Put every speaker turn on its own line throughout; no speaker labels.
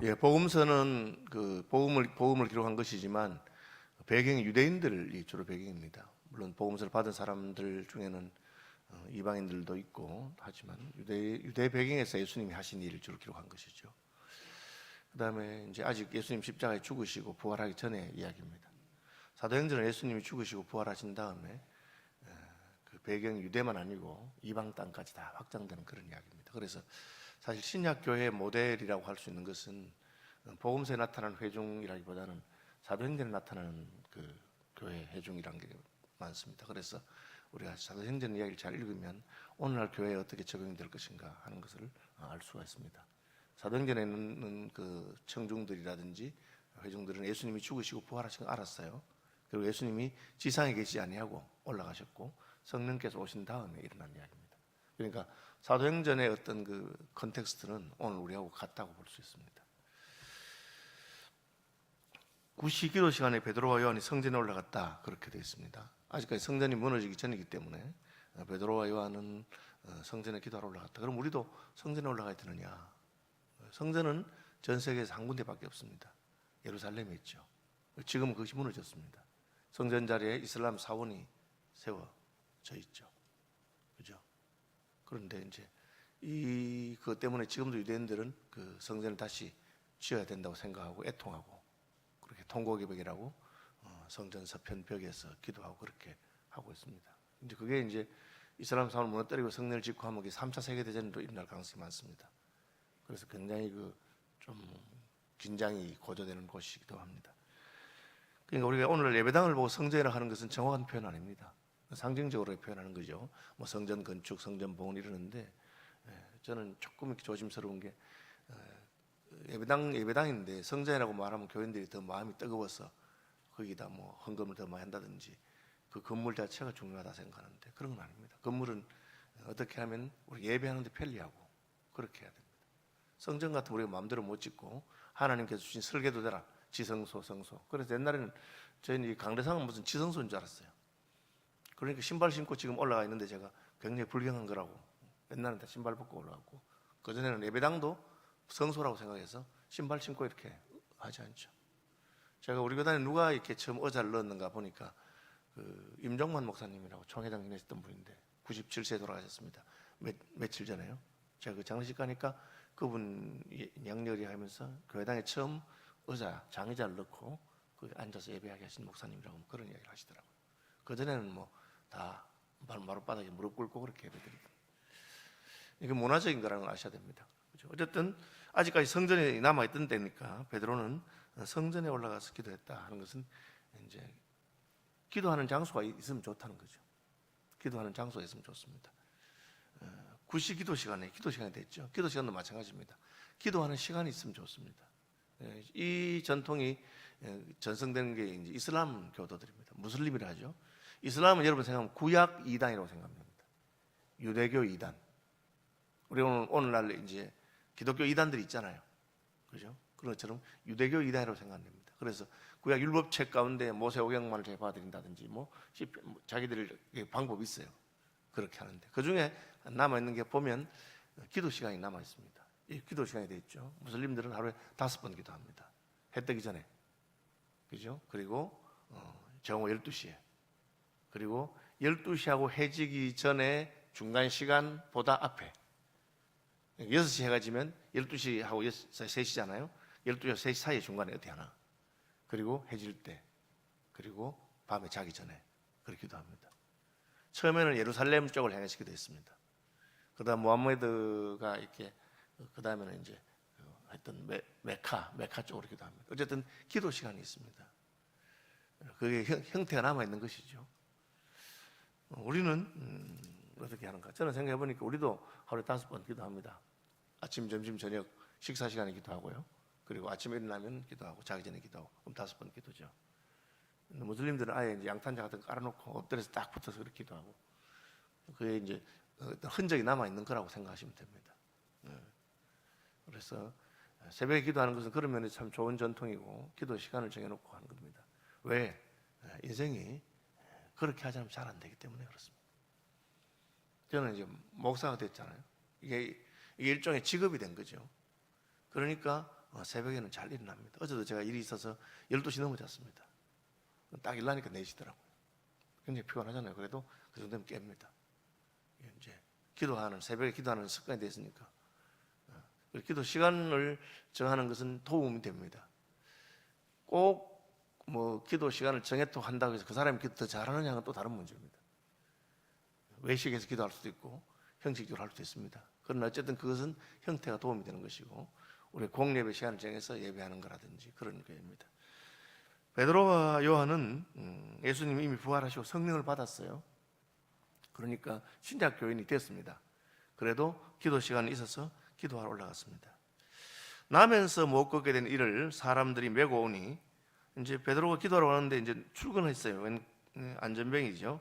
예, 복음서는 그 복음을 기록한 것이지만 배경이 유대인들이 주로 배경입니다. 물론 복음서를 받은 사람들 중에는 이방인들도 있고 하지만 유대 배경에서 예수님이 하신 일을 주로 기록한 것이죠. 그다음에 이제 아직 예수님 십자가에 죽으시고 부활하기 전의 이야기입니다. 사도행전은 예수님이 죽으시고 부활하신 다음에 그 배경이 유대만 아니고 이방 땅까지 다 확장되는 그런 이야기입니다. 그래서 사실 신약 교회의 모델이라고 할 수 있는 것은 복음서에 나타나는 회중이라기보다는 사도행전에 나타나는 그 교회 회중이라는 게 많습니다. 그래서 우리가 사도행전 이야기를 잘 읽으면 오늘날 교회에 어떻게 적용이 될 것인가 하는 것을 알 수가 있습니다. 사도행전에 있는 그 청중들이라든지 회중들은 예수님이 죽으시고 부활하신 걸 알았어요. 그리고 예수님이 지상에 계시지 아니하고 올라가셨고 성령께서 오신 다음에 일어난 이야기입니다. 그러니까 사도행전의 어떤 그 컨텍스트는 오늘 우리하고 같다고 볼 수 있습니다. 구시 기도 시간에 베드로와 요한이 성전에 올라갔다 그렇게 되어 있습니다. 아직까지 성전이 무너지기 전이기 때문에 베드로와 요한은 성전에 기도하러 올라갔다. 그럼 우리도 성전에 올라가야 되느냐? 성전은 전 세계에서 한 군데밖에 없습니다. 예루살렘에 있죠. 지금은 그것이 무너졌습니다. 성전 자리에 이슬람 사원이 세워져 있죠. 그죠? 그런데 이제 그것 때문에 지금도 유대인들은 그 성전을 다시 지어야 된다고 생각하고 애통하고 그렇게 통곡의벽이라고 성전 서편벽에서 기도하고 그렇게 하고 있습니다. 이제 그게 이제 이슬람 사원을 무너뜨리고 성전을 짓고 하면 3차 세계대전도 일어날 가능성이 많습니다. 그래서 굉장히 좀 긴장이 고조되는 곳이기도 합니다. 그러니까 우리가 오늘 예배당을 보고 성전이라 하는 것은 정확한 표현 아닙니다. 상징적으로 표현하는 거죠. 뭐 성전 건축, 성전 봉헌 이러는데 저는 조금 조심스러운 게 예배당인데 성전이라고 말하면 교인들이 더 마음이 뜨거워서 거기다 뭐 헌금을 더 많이 한다든지 그 건물 자체가 중요하다 생각하는데 그런 건 아닙니다. 건물은 어떻게 하면 우리 예배하는데 편리하고 그렇게 해야 됩니다. 성전 같은 우리가 마음대로 못 짓고 하나님께서 주신 설계도대로 지성소, 성소. 그래서 옛날에는 저희는 강대상은 무슨 지성소인 줄 알았어요. 그러니까 신발 신고 지금 올라가 있는데 제가 굉장히 불경한 거라고. 옛날에는 다 신발 벗고 올라갔고 그전에는 예배당도 성소라고 생각해서 신발 신고 이렇게 하지 않죠. 제가 우리 교단에 누가 이렇게 처음 의자를 넣었는가 보니까 그 임종만 목사님이라고 총회장 지내셨던 분인데 97세에 돌아가셨습니다. 며칠 전에요. 제가 그 장례식 가니까 그분 양렬이 하면서 교회당에 처음 의자, 장의자를 넣고 거기 앉아서 예배하게 하신 목사님이라고 그런 이야기를 하시더라고요. 그전에는 뭐 다 마룻바닥에 무릎 꿇고 그렇게 예배드리고 이게 문화적인 거라는 걸 아셔야 됩니다. 그렇죠? 어쨌든 아직까지 성전이 남아있던 때니까 베드로는 성전에 올라가서 기도했다 하는 것은 이제 기도하는 장소가 있으면 좋다는 거죠. 기도하는 장소가 있으면 좋습니다. 구시 기도 시간이 됐죠. 기도 시간도 마찬가지입니다. 기도하는 시간이 있으면 좋습니다. 이 전통이 전승된 게 이제 이슬람 교도들입니다. 무슬림이라 하죠. 이슬람은 여러분 생각하면 구약 이단이라고 생각합니다. 유대교 이단. 우리 오늘날 이제 기독교 이단들이 있잖아요. 그죠? 그런 것처럼 유대교 이단이라고 생각합니다. 그래서 구약 율법책 가운데 모세 오경만을 제봐드린다든지 뭐 자기들 방법이 있어요. 그렇게 하는데 그 중에 남아있는 게 보면 기도 시간이 남아있습니다. 이 기도 시간이 돼 있죠. 무슬림들은 하루에 5번 기도합니다. 해 뜨기 전에. 그죠? 그리고 정오 12시에. 그리고 12시하고 해 지기 전에 중간 시간보다 앞에. 6시 해가 지면 12시하고 3시잖아요. 12시와 3시 사이에 중간에 어디 하나. 그리고 해질 때. 그리고 밤에 자기 전에. 그렇게 기도합니다. 처음에는 예루살렘 쪽을 향해서 기도했습니다. 그다음 무함메드가 이렇게 그 다음에는 이제 하여튼 메카 쪽으로 기도합니다. 어쨌든 기도 시간이 있습니다. 그게 형태가 남아 있는 것이죠. 우리는 어떻게 하는가? 저는 생각해 보니까 우리도 하루에 5번 기도합니다. 아침, 점심, 저녁 식사 시간에 기도하고요. 그리고 아침에 일어나면 기도하고 자기 전에 기도하고 그럼 5번 기도죠. 무슬림들은 아예 이제 양탄자 같은 거 깔아놓고 엎드려서 딱 붙어서 그렇게 기도하고 그게 이제 흔적이 남아 있는 거라고 생각하시면 됩니다. 그래서 새벽에 기도하는 것은 그런 면에서 참 좋은 전통이고 기도 시간을 정해놓고 하는 겁니다. 왜? 인생이 그렇게 하지 않으면 잘 안 되기 때문에 그렇습니다. 저는 이제 목사가 됐잖아요. 이게 일종의 직업이 된 거죠. 그러니까 새벽에는 잘 일어납니다. 어제도 제가 일이 있어서 12시 넘어 잤습니다. 딱 일어나니까 4시더라고요. 굉장히 피곤하잖아요. 그래도 그 정도면 깹니다. 이제 새벽에 기도하는 습관이 됐으니까. 기도 시간을 정하는 것은 도움이 됩니다. 꼭 기도 시간을 정했다고 한다고 해서 그 사람이 기도 더 잘하느냐는 또 다른 문제입니다. 외식해서 기도할 수도 있고 형식적으로 할 수도 있습니다. 그러나 어쨌든 그것은 형태가 도움이 되는 것이고 우리 공예배 시간을 정해서 예배하는 거라든지 그런 거입니다. 베드로와 요한은 예수님이 이미 부활하시고 성령을 받았어요. 그러니까 신약 교인이 됐습니다. 그래도 기도 시간이 있어서 기도하러 올라갔습니다. 나면서 못 걷게 된 이를 사람들이 메고 오니 이제 베드로가 기도하러 가는데 이제 출근했어요. 안전병이죠.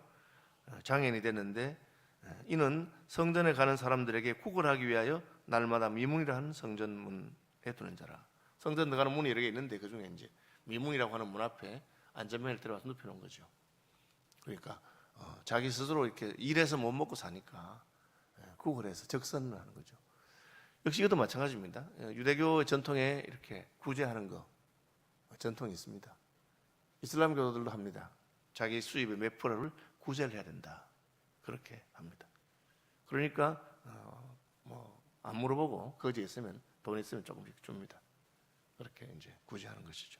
장애인이 됐는데 이는 성전에 가는 사람들에게 구걸하기 위하여 날마다 미문이라 하는 성전문에 두는 자라. 성전 들어가는 문이 여러 개 있는데 그 중에 이제 미문이라고 하는 문 앞에 안전병을 들어가서 눕혀놓은 거죠. 그러니까 자기 스스로 이렇게 일해서 못 먹고 사니까 구걸해서 적선을 하는 거죠. 역시 이것도 마찬가지입니다. 유대교 전통에 이렇게 구제하는 거 전통이 있습니다. 이슬람 교도들도 합니다. 자기 수입의 몇 프로를 구제를 해야 된다. 그렇게 합니다. 그러니까 안 물어보고 거지 있으면 돈 있으면 조금씩 줍니다. 그렇게 이제 구제하는 것이죠.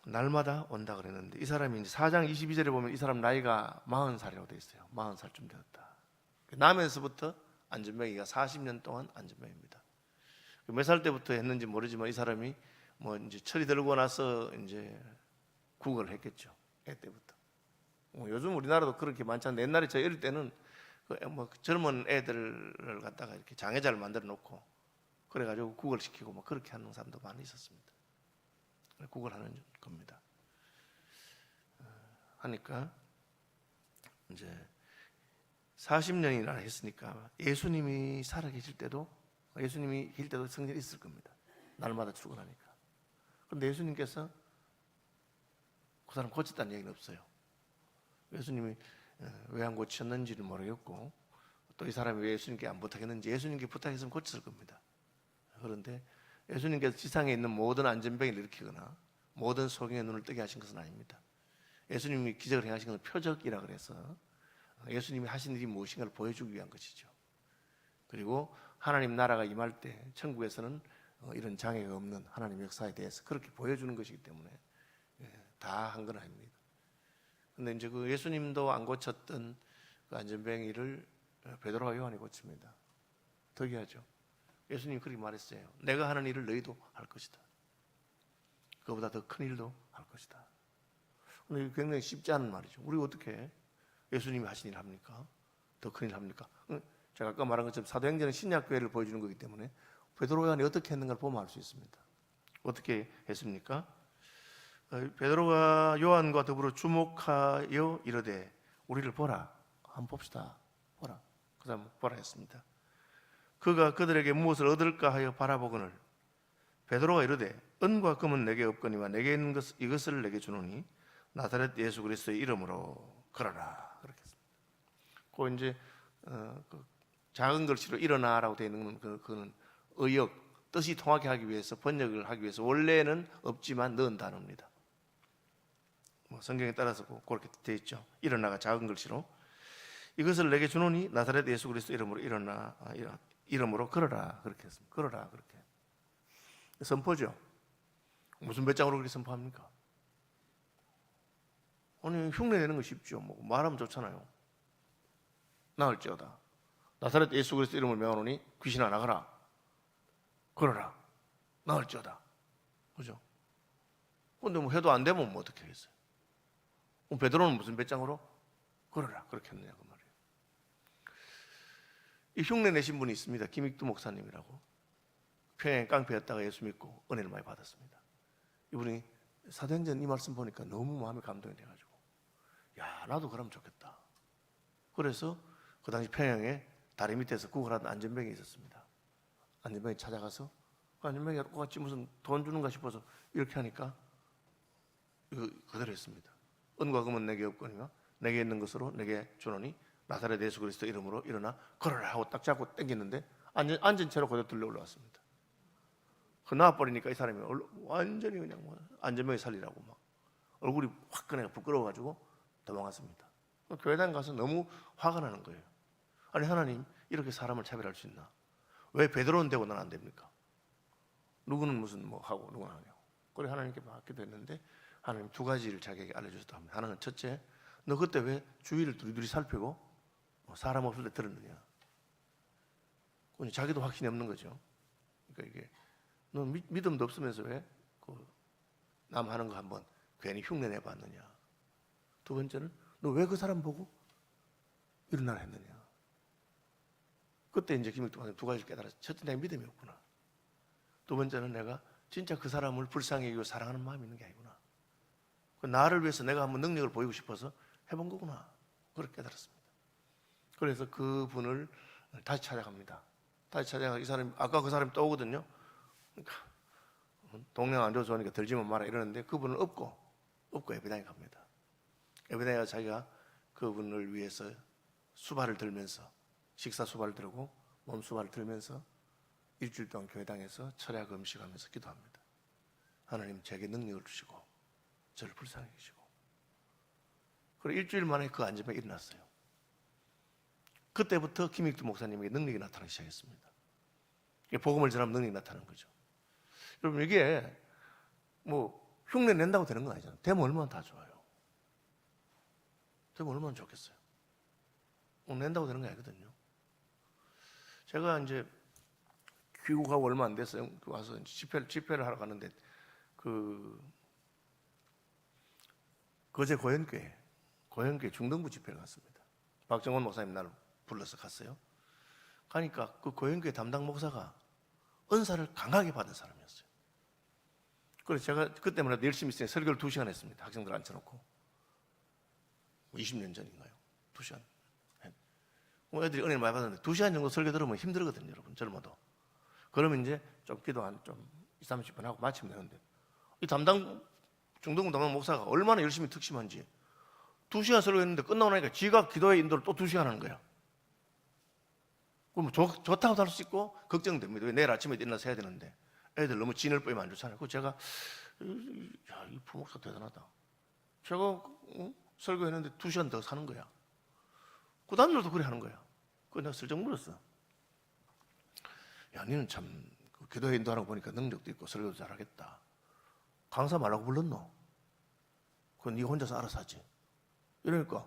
날마다 온다 그랬는데 이 사람이 이제 4장 22절에 보면 이 사람 나이가 40살이라고 되어 있어요. 40살쯤 되었다. 나면서부터 안전병이가 40년 동안 안전병입니다. 몇 살 때부터 했는지 모르지만 이 사람이 이제 철이 들고 나서 이제 구걸을 했겠죠. 애 때부터. 요즘 우리나라도 그렇게 많지 않은데 옛날에 저 어릴 때는 젊은 애들을 갖다가 이렇게 장애자를 만들어 놓고 그래가지고 구걸시키고 그렇게 하는 사람도 많이 있었습니다. 구걸하는 겁니다. 하니까 이제 40년이나 했으니까 예수님이 살아계실 때도 예수님이 길 때도 성전이 있을 겁니다. 날마다 출근하니까. 그런데 예수님께서 그 사람 고쳤다는 얘기는 없어요. 예수님이 왜 안 고쳤는지는 모르겠고 또 이 사람이 왜 예수님께 안 부탁했는지 예수님께 부탁했으면 고쳤을 겁니다. 그런데 예수님께서 지상에 있는 모든 안전병을 일으키거나 모든 소경의 눈을 뜨게 하신 것은 아닙니다. 예수님이 기적을 행하신 것은 표적이라 그래서 예수님이 하신 일이 무엇인가를 보여주기 위한 것이죠. 그리고 하나님 나라가 임할 때 천국에서는 이런 장애가 없는 하나님 역사에 대해서 그렇게 보여주는 것이기 때문에 다 한 건 아닙니다. 근데 이제 그 예수님도 안 고쳤던 그 안전병이를 베드로와 요한이 고칩니다. 특이하죠. 예수님이 그렇게 말했어요. 내가 하는 일을 너희도 할 것이다. 그보다 더 큰 일도 할 것이다. 근데 이게 굉장히 쉽지 않은 말이죠. 우리 어떻게 예수님이 하신 일 합니까? 더 큰 일 합니까? 제가 아까 말한 것처럼 사도행전은 신약교회를 보여주는 거기 때문에 베드로 요한이 어떻게 했는가를 보면 알 수 있습니다. 어떻게 했습니까? 베드로가 요한과 더불어 주목하여 이르되 우리를 보라. 한번 봅시다. 보라. 그 사람 보라 했습니다. 그가 그들에게 무엇을 얻을까 하여 바라보거늘 베드로가 이르되 은과 금은 내게 없거니와 내게 있는 이것을 내게 주노니 나사렛 예수 그리스도의 이름으로 걸어라. 그렇게 했습니다. 그 이제 그 작은 글씨로 일어나라고 되어 있는 그는 의역 뜻이 통하게 하기 위해서 번역을 하기 위해서 원래는 없지만 넣은 단어입니다. 성경에 따라서 그렇게 되어 있죠. 일어나가 작은 글씨로 이것을 내게 주노니 나사렛 예수 그리스도 이름으로 이름으로 걸어라. 그렇게 했습니다. 걸어라. 그렇게 선포죠. 무슨 배짱으로 그렇게 선포합니까? 아니 흉내 내는 거 쉽죠. 말하면 좋잖아요. 나을지어다. 나사렛 예수 그리스도 이름을 명하노니 귀신아 나가라. 걸어라. 나을지어다. 그죠? 근데 해도 안 되면 어떻게 하겠어요? 베드로는 무슨 배짱으로 걸어라 그렇게 했느냐 그 말이에요. 이 흉내 내신 분이 있습니다. 김익두 목사님이라고. 평양에 깡패였다가 예수 믿고 은혜를 많이 받았습니다. 이분이 사도행전 이 말씀 보니까 너무 마음에 감동이 돼가지고 야 나도 그러면 좋겠다. 그래서 그 당시 평양에 다리 밑에서 구걸하던 안전병이 있었습니다. 안전병이 찾아가서 안전병이 똑같이 무슨 돈 주는가 싶어서 이렇게 하니까 이거 그대로 했습니다. 은과 금은 내게 없거니와 내게 있는 것으로 내게 주노니 나사렛 예수 그리스도 이름으로 일어나 걸어라 하고 딱 잡고 당겼는데 앉은 채로 그대로 들러 올라왔습니다. 그 나와버리니까 이 사람이 완전히 그냥 뭐 안전병에 살리라고 막 얼굴이 화끈해 부끄러워가지고 도망갔습니다. 교회당 가서 너무 화가 나는 거예요. 아니 하나님 이렇게 사람을 차별할 수 있나? 왜 베드로는 되고 난 안 됩니까? 누구는 무슨 뭐 하고 누구는 안 하냐고. 그래 하나님께 받기도 했는데 하나님 두 가지를 자기에게 알려주셨다 합니다. 하나는 첫째, 너 그때 왜 주위를 두리두리 살피고 사람 없을 때 들었느냐? 그건 자기도 확신이 없는 거죠. 그러니까 이게 너 믿음도 없으면서 왜 남 하는 거 한번 괜히 흉내 내봤느냐? 두 번째는 너 왜 그 사람 보고 일어나라 했느냐? 그때 이제 김익동 두 가지를 깨달았어요. 첫째, 내 믿음이 없구나. 두 번째는 내가 진짜 그 사람을 불쌍히 여기고 사랑하는 마음이 있는 게 아니구나. 나를 위해서 내가 한번 능력을 보이고 싶어서 해본 거구나. 그렇게 깨달았습니다. 그래서 그 분을 다시 찾아갑니다. 다시 찾아가 이 사람 아까 그 사람이 또 오거든요. 그러니까 동네가 안 좋아서 오니까 들지만 마라 이러는데 그분을 업고 예배당에 갑니다. 예배당에 가서 자기가 그분을 위해서 수발을 들면서 식사 수발을 들고 몸 수발을 들면서 일주일 동안 교회당에서 철야 금식하면서 기도합니다. 하나님 제게 능력을 주시고 저를 불쌍히 여기시고. 그리고 일주일 만에 그 안전병이 일어났어요. 그때부터 김익두 목사님에게 능력이 나타나기 시작했습니다. 복음을 전하면 능력이 나타나는 거죠. 여러분 이게 뭐 흉내 낸다고 되는 건 아니잖아요. 되면 얼마나 다 좋아요. 되면 얼마나 좋겠어요. 낸다고 되는 게 아니거든요. 제가 이제 귀국하고 얼마 안 됐어요. 와서 집회를 하러 가는데 거제 고현교회 중등부 집회를 갔습니다. 박정원 목사님 나를 불러서 갔어요. 가니까 그 고현교회 담당 목사가 은사를 강하게 받은 사람이었어요. 그래서 제가 그때만 해도 열심히 있으니 설교를 2시간 했습니다. 학생들 앉혀놓고 20년 전인가요? 2시간. 애들이 은혜를 많이 받았는데 2시간 정도 설교 들으면 힘들거든요, 여러분. 젊어도. 그러면 이제 좀 기도 한 20, 30분 하고 마치면 되는데 이 중등부 담당 목사가 얼마나 열심히 특심한지 2시간 설교했는데 끝나고 나니까 지가 기도의 인도를 또 2시간 하는 거야. 그럼 좋다고 할 수 있고 걱정됩니다. 왜 내일 아침에 일어나서 해야 되는데 애들 너무 진을 뿌리면 안 좋잖아요. 그래서 제가 이 부목사 대단하다. 제가 설교했는데 2시간 더 사는 거야. 그 다음날도 그래 하는 거야. 그래서 내가 슬쩍 물었어. 야, 니는 참 기도회 인도하는 거 보니까 능력도 있고 설교도 잘하겠다. 강사 말라고 불렀노? 그건 네가 혼자서 알아서 하지. 이러니까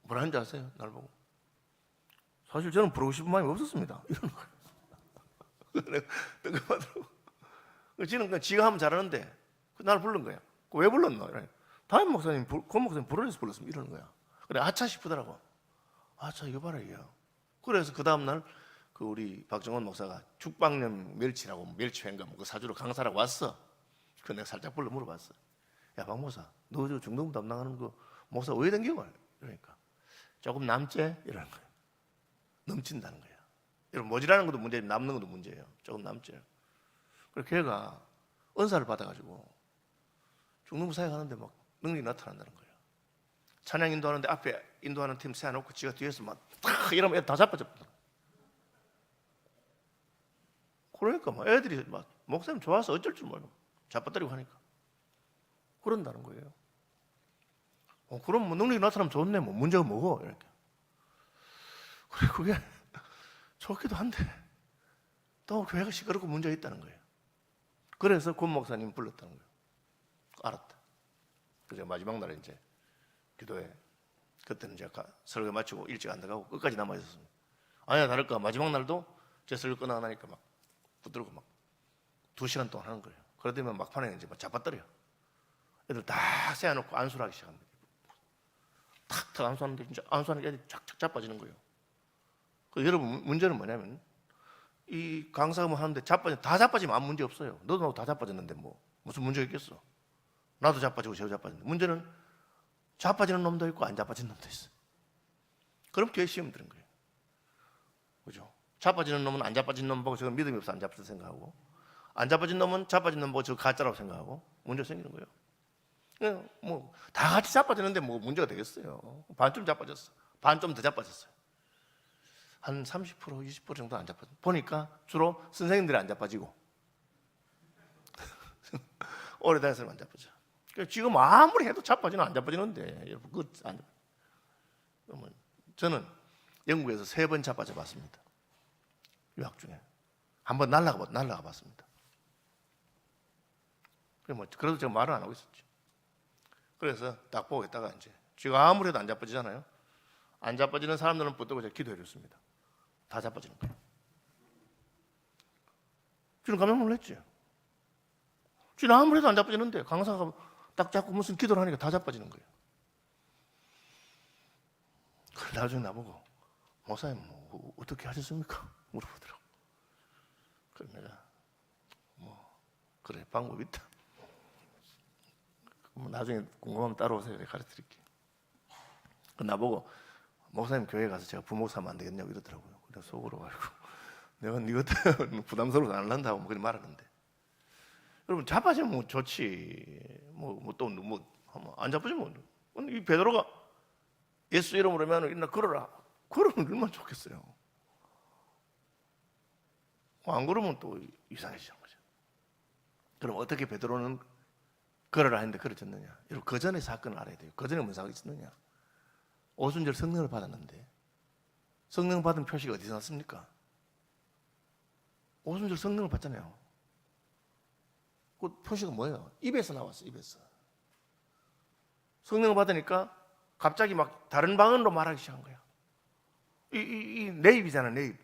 뭐라 하는지 아세요? 날 보고. 사실 저는 부르고 싶은 마음이 없었습니다. 이러는 거예요. 내가 뜬금하더라고. 지는 그냥 지가 하면 잘하는데 나를 부른 거야. 왜 불렀노? 이러니까 다임 목사님, 권 목사님 부르면서 불렀으면 이러는 거야. 그래 아차 싶더라고. 아차 이거 봐라 이거. 그래서 그 다음날 우리 박정원 목사가 죽방염 멸치라고 멸치회인가 그 사주로 강사라고 왔어. 그 내가 살짝 불러 물어봤어. 야 박 목사, 너 저 중동부 담당하는 그 목사 왜 댕겨? 이러니까 조금 남지? 이러는 거야. 넘친다는 거야. 여러분 모자라는 것도 문제예요. 남는 것도 문제예요. 조금 남지. 그래서 걔가 은사를 받아가지고 중동부 사역하는데 막 능력이 나타난다는 거예요. 찬양 인도하는데 앞에 인도하는 팀 세워놓고 지가 뒤에서 막 탁 이러면 애들 다 자빠졌다. 그러니까 막 애들이 막 목사님 좋아서 어쩔 줄 모르고 자빠뜨리고 하니까 그런다는 거예요. 그럼 뭐 능력이 나타나면 좋네. 뭐 문제가 뭐고 이렇게. 그래 그게 좋기도 한데 또 교회가 시끄럽고 문제가 있다는 거예요. 그래서 권 목사님 불렀다는 거예요. 알았다. 그래서 마지막 날에 이제 기도회 그때는 제가 설교 마치고 일찍 안 나가고 끝까지 남아 있었습니다. 아니야 다를까 마지막 날도 제 설교 끝나고 나니까 막 붙들고 막 2시간 동안 하는 거예요. 그러더니 막판에 이제 막 잡아떨려. 애들 다 세워놓고 안수를 하기 시작합니다. 탁탁 안수하는데 진짜 안수하는 게 애들이 쫙쫙 자빠지는 거예요. 여러분 문제는 뭐냐면 이 강사가 뭐 하는데 다 자빠지면 아무 문제 없어요. 너도 나도 다 자빠졌는데 뭐 무슨 문제가 있겠어. 나도 자빠지고 쟤도 자빠졌는데 문제는 자빠지는 놈도 있고 안 자빠지는 놈도 있어. 그럼 교회 시험 드는 거예요. 그죠? 자빠지는 놈은 안 자빠진 놈 보고 저건 믿음이 없어 안 자빠져 생각하고 안 자빠진 놈은 자빠진 놈 보고 저거 가짜라고 생각하고 문제 생기는 거예요. 그냥 뭐 다 같이 자빠지는데 뭐 문제가 되겠어요. 반쯤 자빠졌어. 반 좀 더 자빠졌어요. 한 30%, 20% 정도 안 자빠져. 보니까 주로 선생님들이 안 자빠지고 오래 다닌 사람 안 자빠져. 그러니까 지금 아무리 해도 자빠지는 안 자빠지는데 여러분 그러면 저는 영국에서 3번 자빠져 봤습니다. 유학 중에 한번 날라가 봤습니다. 그래도 제가 말을 안 하고 있었죠. 그래서 딱 보고 있다가 이제 지금 아무리 해도 안 자빠지잖아요. 안 자빠지는 사람들은 붙들고 제가 기도해 줬습니다. 다 자빠지는 거예요. 저는 깜짝 놀랐지. 지금 아무리 해도 안 자빠지는데 강사가 딱 잡고 무슨 기도를 하니까 다 자빠지는 거예요. 그래 나중에 나보고 목사님 뭐 어떻게 하셨습니까? 물어보더라고. 그래 내가 그래 방법이 있다. 나중에 궁금하면 따라오세요. 내가 가르쳐드릴게요. 나보고 목사님 교회 가서 제가 부목사 하면 안 되겠냐고 이러더라고요. 내가 속으로 가지고 내가 네 같은 부담스러워서 안 한다고 그렇게 말하는데 여러분 자빠지면 뭐 좋지 안 자빠지면 이 베드로가 예수 이름으로 하면 일어나 걸어라. 걸으면 얼마나 좋겠어요. 안 걸으면 또 이상해지는 거죠. 그럼 어떻게 베드로는 걸어라 했는데 걸어졌느냐? 여러분 그 전에 사건을 알아야 돼요. 그 전에 무슨 사건이 있었느냐? 오순절 성령을 받았는데 성령 받은 표시가 어디서 났습니까? 오순절 성령을 받잖아요. 그 표시가 뭐예요? 입에서 나왔어. 입에서. 성령을 받으니까 갑자기 막 다른 방언으로 말하기 시작한 거야. 내 입이잖아. 내 입.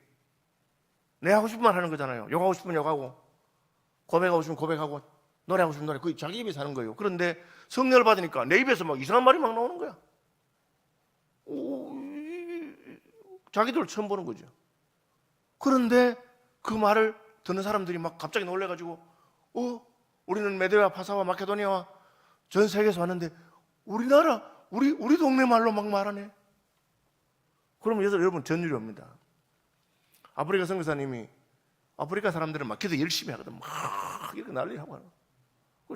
내 하고 싶은 말 하는 거잖아요. 욕하고 싶으면 욕하고 고백하고 싶으면 고백하고 노래하고 싶으면 노래. 그게 자기 입에서 하는 거예요. 그런데 성령을 받으니까 내 입에서 막 이상한 말이 막 나오는 거야. 자기들 처음 보는 거죠. 그런데 그 말을 듣는 사람들이 막 갑자기 놀래가지고 우리는 메데와 파사와 마케도니아와 전 세계에서 왔는데 우리나라 우리 동네 말로 막 말하네. 그러면 여러분 전율이 옵니다. 아프리카 선교사님이 아프리카 사람들은 막 기도 열심히 하거든. 막 이렇게 난리 하고 하는.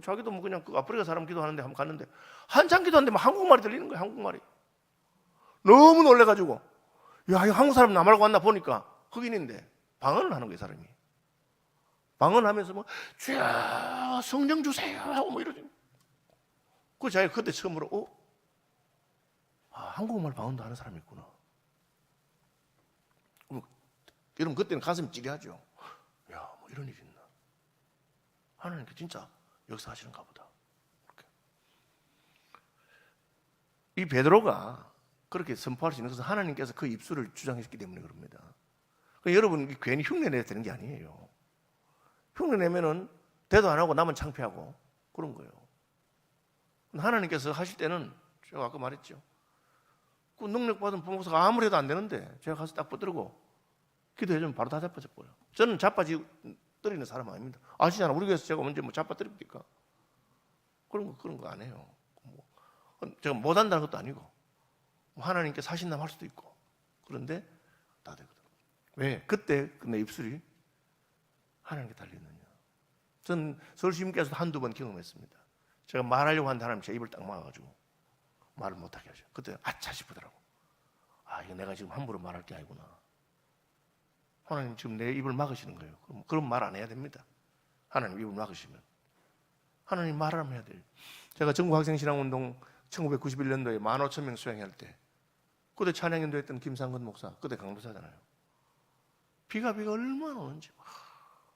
자기도 뭐 그냥 그 아프리카 사람 기도하는데 한번 갔는데 한참 기도하는데 막 한국말이 들리는 거야. 한국말이. 너무 놀래가지고 야, 이 한국 사람 나 말고 왔나 보니까 흑인인데 방언을 하는 거예요, 사람이. 방언하면서 뭐 주여 성령 주세요 하고 뭐 이러지. 그 자기가 그때 처음으로 한국말 방언도 하는 사람이 있구나. 여러분 그때는 가슴이 찌릿하죠. 야, 뭐 이런 일이 있나. 하나님께 진짜 역사하시는가 보다. 이렇게. 이 베드로가 그렇게 선포할 수 있는 것은 하나님께서 그 입술을 주장했기 때문에 그럽니다. 그러니까 여러분 괜히 흉내 내야 되는 게 아니에요. 흉내 내면은 대도 안 하고 남은 창피하고 그런 거예요. 하나님께서 하실 때는 제가 아까 말했죠. 그 능력받은 부목사가 아무리 해도 안 되는데 제가 가서 딱 붙들고 기도해주면 바로 다 자빠져 버려요. 저는 자빠뜨리는 사람 아닙니다. 아시잖아. 우리 교회에서 제가 언제 뭐 자빠뜨립니까? 그런 거 안 해요. 제가 못한다는 것도 아니고 하나님께서 하신다면 할 수도 있고 그런데 다 되거든. 왜? 그때 내 입술이 하나님께 달렸느냐. 전 서울시민께서도 한두 번 경험했습니다. 제가 말하려고 하는데 하나님 제 입을 딱 막아가지고 말을 못하게 하죠. 그때 아차 싶더라고. 이거 내가 지금 함부로 말할 게 아니구나. 하나님 지금 내 입을 막으시는 거예요. 그럼 말 안 해야 됩니다. 하나님 입을 막으시면. 하나님 말하면 해야 돼요. 제가 전국학생신앙운동 1991년도에 15,000명 수행할 때 그때 찬양인도 했던 김상근 목사, 그때 강도사잖아요. 비가 얼마나 오는지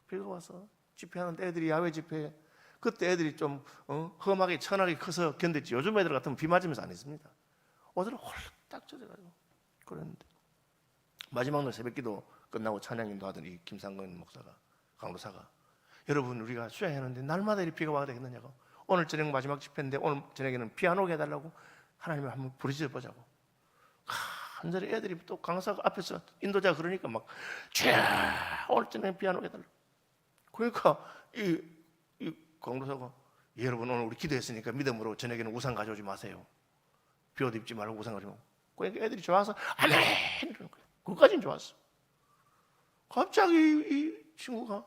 비가 와서 집회하는데 애들이 야외 집회에 그때 애들이 좀 험하게 천하게 커서 견뎠지. 요즘 애들 같으면 비 맞으면서 안 했습니다. 어제는 홀딱 젖어가지고 그랬는데 마지막 날 새벽기도 끝나고 찬양인도 하던 이 김상근 목사가 강도사가 여러분 우리가 수양하는데 날마다 이 비가 와야 되겠느냐고 오늘 저녁 마지막 집회인데 오늘 저녁에는 비 안 오게 해달라고 하나님을 한번 부르짖어 보자고 간절히 애들이 또 강사 앞에서 인도자가 그러니까 막 오늘 저녁에 비 안 오게 해달라고 그러니까 이 강도사가 여러분 오늘 우리 기도했으니까 믿음으로 저녁에는 우산 가져오지 마세요. 비 옷 입지 말고 우산 가져오고 그러니까 애들이 좋아서 아멘 이러는 거예요. 그것까지는 좋았어. 갑자기 이 친구가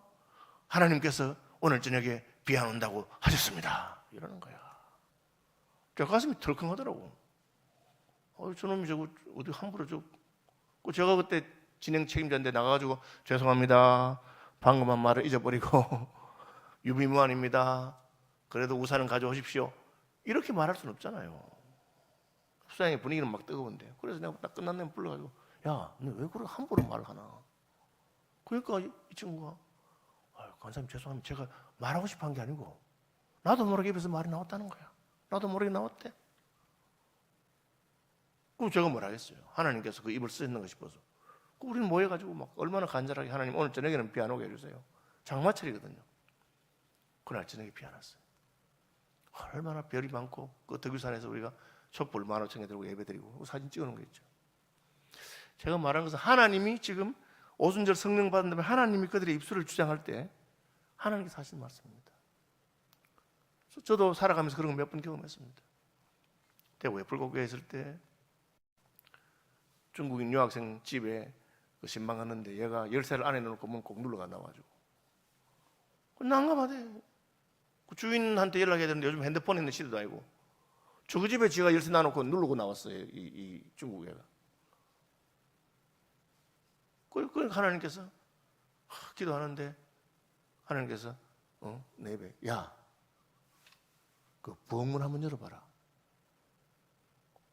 하나님께서 오늘 저녁에 비 안 온다고 하셨습니다 이러는 거야. 제 가슴이 덜컹하더라고. 저놈이 저거 어디 함부로 제가 그때 진행 책임자인데 나가가지고 죄송합니다. 방금 한 말을 잊어버리고 유비무환입니다. 그래도 우산은 가져오십시오. 이렇게 말할 수는 없잖아요. 수장의 분위기는 막 뜨거운데. 그래서 내가 딱 끝난 다음에 불러가지고 야, 너 왜 그렇게 함부로 말을 하나? 그러니까 이 친구가 관사님 죄송합니다. 제가 말하고 싶어 한 게 아니고 나도 모르게 입에서 말이 나왔다는 거야. 나도 모르게 나왔대. 그럼 제가 뭘 하겠어요? 하나님께서 그 입을 쓰셨는 거 싶어서. 우리는 모여가지고 막 얼마나 간절하게 하나님 오늘 저녁에는 비 안 오게 해주세요. 장마철이거든요. 그날 저녁에 비 안 왔어요. 얼마나 별이 많고 그 덕유산에서 우리가 촛불 15,000개 들고 예배드리고 사진 찍어놓은 게 있죠. 제가 말한 것은 하나님이 지금 오순절 성령 받은 다음에 하나님이 그들의 입술을 주장할 때 하나님께서 하신 말씀입니다. 저도 살아가면서 그런 거 몇 번 경험했습니다. 대구에 불국교회 있을 때 중국인 유학생 집에 그 신방 갔는데 얘가 열쇠를 안에 넣어놓고 문 꼭 눌러가 나와가지고 난감하대. 그 주인한테 연락해야 되는데 요즘 핸드폰 있는 시대도 아니고 저 집에 지가 열쇠 놔놓고 누르고 나왔어요. 이 중국 애가. 그러니까 하나님께서 기도하는데 하나님께서 내 입에 야, 그 부엌문 한번 열어봐라.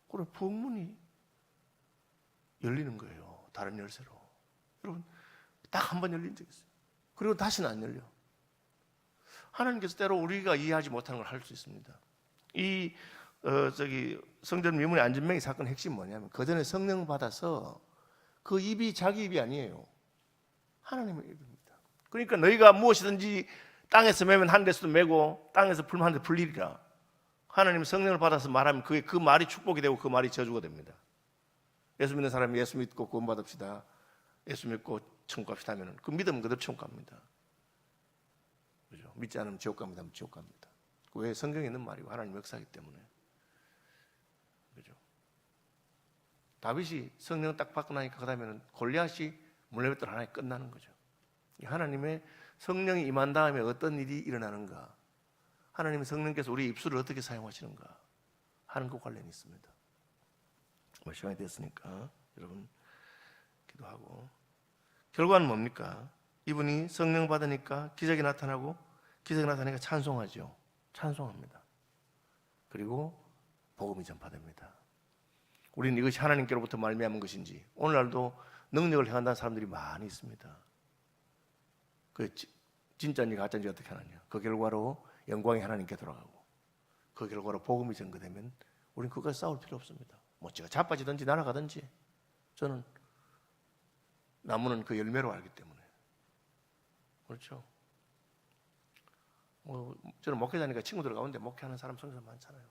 그래 부엌문이 열리는 거예요. 다른 열쇠로. 여러분 딱 한 번 열린 적이 있어요. 그리고 다시는 안 열려. 하나님께서 때로 우리가 이해하지 못하는 걸 할 수 있습니다. 이 성전 미문의 안전명의 사건 핵심이 뭐냐면 그 전에 성령 받아서 그 입이 자기 입이 아니에요. 하나님의 입입니다. 그러니까 너희가 무엇이든지 땅에서 매면 한 데서도 매고 땅에서 풀면 한 데 풀리리라. 하나님 성령을 받아서 말하면 그 말이 축복이 되고 그 말이 저주가 됩니다. 예수 믿는 사람이 예수 믿고 구원받읍시다. 예수 믿고 천국 갑시다 하면 그 믿음은 그대로 천국 갑니다. 그죠? 믿지 않으면 지옥 갑니다. 지옥 갑니다. 왜 성경에 있는 말이고 하나님 역사이기 때문에. 그죠? 다윗이 성령 딱 받고 나니까 그 다음에는 골리앗이 물레배들 하나에 끝나는 거죠. 하나님의 성령이 임한 다음에 어떤 일이 일어나는가, 하나님의 성령께서 우리 입술을 어떻게 사용하시는가 하는 것 관련이 있습니다. 시간이 됐으니까 여러분 기도하고 결과는 뭡니까? 이분이 성령 받으니까 기적이 나타나고 기적이 나타나니까 찬송하죠. 찬송합니다. 그리고 복음이 전파됩니다. 우리는 이것이 하나님께로부터 말미암은 것인지 오늘날도 능력을 행한다는 사람들이 많이 있습니다. 그 진짜인지 가짜인지 어떻게 하느냐. 그 결과로 영광이 하나님께 돌아가고 그 결과로 복음이 전거되면 우리는 그것까지 싸울 필요 없습니다. 뭐 제가 자빠지든지 날아가든지 저는 나무는 그 열매로 알기 때문에. 그렇죠. 저는 목회자니까 친구들 가운데 목회하는 사람 성도들 많잖아요.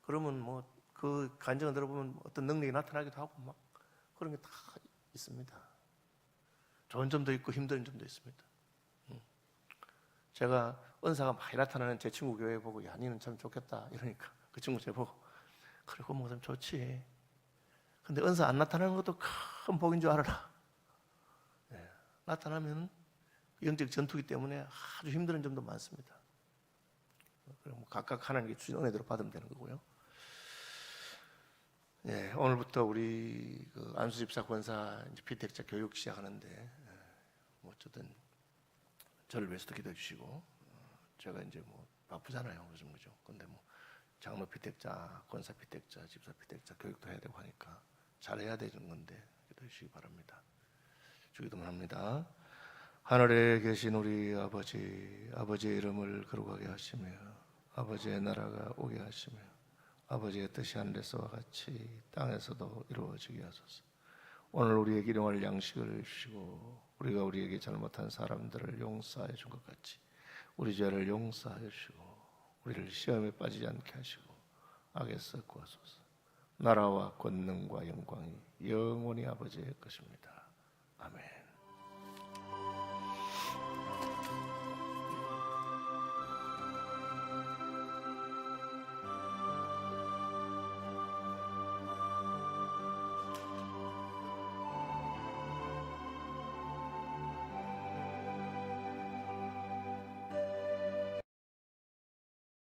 그러면 그 간증을 들어보면 어떤 능력이 나타나기도 하고 막 그런 게 다 있습니다. 좋은 점도 있고 힘든 점도 있습니다. 제가 은사가 많이 나타나는 제 친구 교회 보고 야, 니는 참 좋겠다 이러니까 그 친구 제 보고 그래 고모가 좋지. 근데 은사 안 나타나는 것도 큰 복인 줄 알아라. 네, 나타나면 영적 전투기 때문에 아주 힘든 점도 많습니다. 그럼 각각 하나님께 주신 은혜대로 받으면 되는 거고요. 네, 오늘부터 우리 안수집사 권사 피택자 교육 시작하는데 어쨌든 저를 위해서도 기도해 주시고 제가 이제 바쁘잖아요 요즘 그죠. 근데 장로 피택자, 권사 피택자, 집사 피택자 교육도 해야 되고 하니까 잘해야 되는 건데 기도해 주시기 바랍니다. 주기도만 합니다. 하늘에 계신 우리 아버지, 아버지의 이름을 거룩하게 하시며 아버지의 나라가 오게 하시며 아버지의 뜻이 하늘에서와 같이 땅에서도 이루어지게 하소서. 오늘 우리에게 일용할 양식을 주시고 우리가 우리에게 잘못한 사람들을 용서하여 준 것 같이 우리 죄를 용서하여 주시고 우리를 시험에 빠지지 않게 하시고 악에서 구하소서. 나라와 권능과 영광이 영원히 아버지의 것입니다. 아멘.